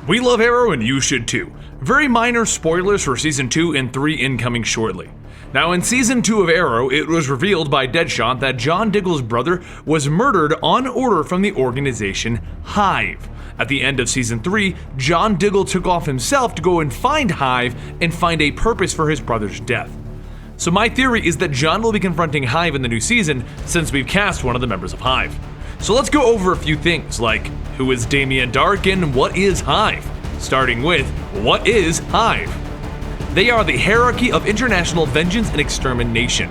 We love Arrow and you should too. Very minor spoilers for Season 2 and 3 incoming shortly. Now in Season 2 of Arrow, it was revealed by Deadshot that John Diggle's brother was murdered on order from the organization Hive. At the end of Season 3, John Diggle took off himself to go and find Hive and find a purpose for his brother's death. So my theory is that John will be confronting Hive in the new season since we've cast one of the members of Hive. So let's go over a few things like who is Damien Darhk and what is Hive? Starting with, what is Hive? They are the hierarchy of international vengeance and extermination.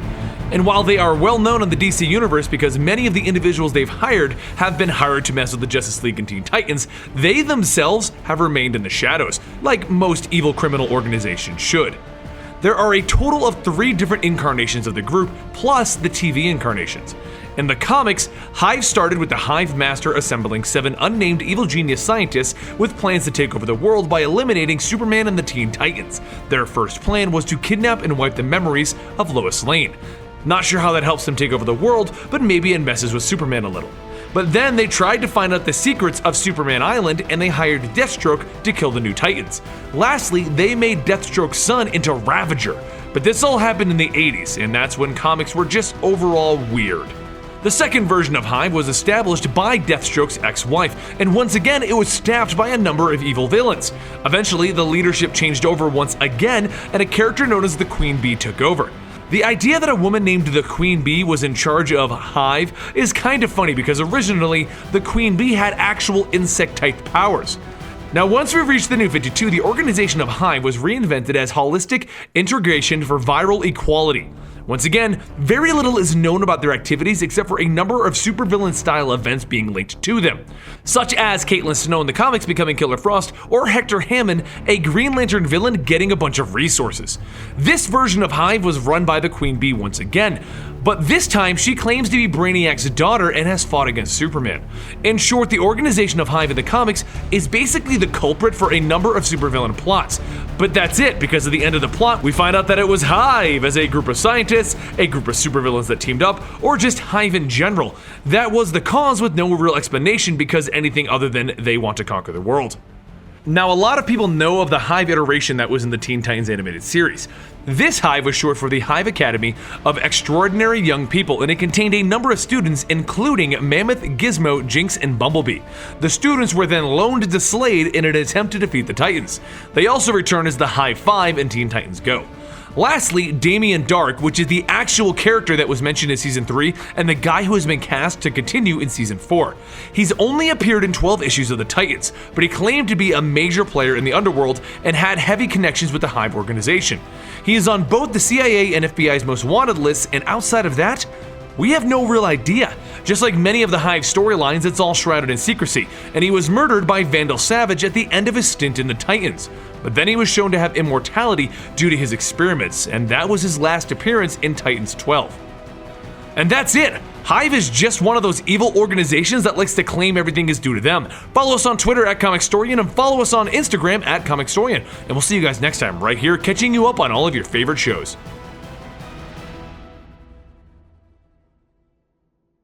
And while they are well known in the DC universe because many of the individuals they've hired have been hired to mess with the Justice League and Teen Titans, they themselves have remained in the shadows, like most evil criminal organizations should. There are a total of 3 different incarnations of the group, plus the TV incarnations. In the comics, Hive started with the Hive Master assembling 7 unnamed evil genius scientists with plans to take over the world by eliminating Superman and the Teen Titans. Their first plan was to kidnap and wipe the memories of Lois Lane. Not sure how that helps them take over the world, but maybe it messes with Superman a little. But then they tried to find out the secrets of Superman Island and they hired Deathstroke to kill the new Titans. Lastly, they made Deathstroke's son into Ravager. But this all happened in the 80s, and that's when comics were just overall weird. The second version of Hive was established by Deathstroke's ex-wife, and once again it was staffed by a number of evil villains. Eventually, the leadership changed over once again, and a character known as the Queen Bee took over. The idea that a woman named the Queen Bee was in charge of Hive is kind of funny because originally, the Queen Bee had actual insect-type powers. Now, once we reached the New 52, the organization of Hive was reinvented as Holistic Integration for Viral Equality. Once again, very little is known about their activities except for a number of supervillain-style events being linked to them, such as Caitlin Snow in the comics becoming Killer Frost, or Hector Hammond, a Green Lantern villain, getting a bunch of resources. This version of Hive was run by the Queen Bee once again, but this time she claims to be Brainiac's daughter and has fought against Superman. In short, the organization of Hive in the comics is basically the culprit for a number of supervillain plots. But that's it, because at the end of the plot, we find out that it was Hive as a group of scientists, a group of supervillains that teamed up, or just Hive in general. That was the cause with no real explanation because anything other than they want to conquer the world. Now, a lot of people know of the Hive iteration that was in the Teen Titans animated series. This Hive was short for the Hive Academy of Extraordinary Young People, and it contained a number of students including Mammoth, Gizmo, Jinx, and Bumblebee. The students were then loaned to Slade in an attempt to defeat the Titans. They also return as the Hive 5 in Teen Titans Go. Lastly, Damien Darhk, which is the actual character that was mentioned in Season 3 and the guy who has been cast to continue in Season 4. He's only appeared in 12 issues of the Titans, but he claimed to be a major player in the underworld and had heavy connections with the Hive organization. He is on both the CIA and FBI's most wanted lists, and outside of that, we have no real idea. Just like many of the Hive storylines, it's all shrouded in secrecy, and he was murdered by Vandal Savage at the end of his stint in the Titans. But then he was shown to have immortality due to his experiments, and that was his last appearance in Titans 12. And that's it! Hive is just one of those evil organizations that likes to claim everything is due to them. Follow us on Twitter at Comicstorian and follow us on Instagram at Comicstorian. And we'll see you guys next time right here, catching you up on all of your favorite shows.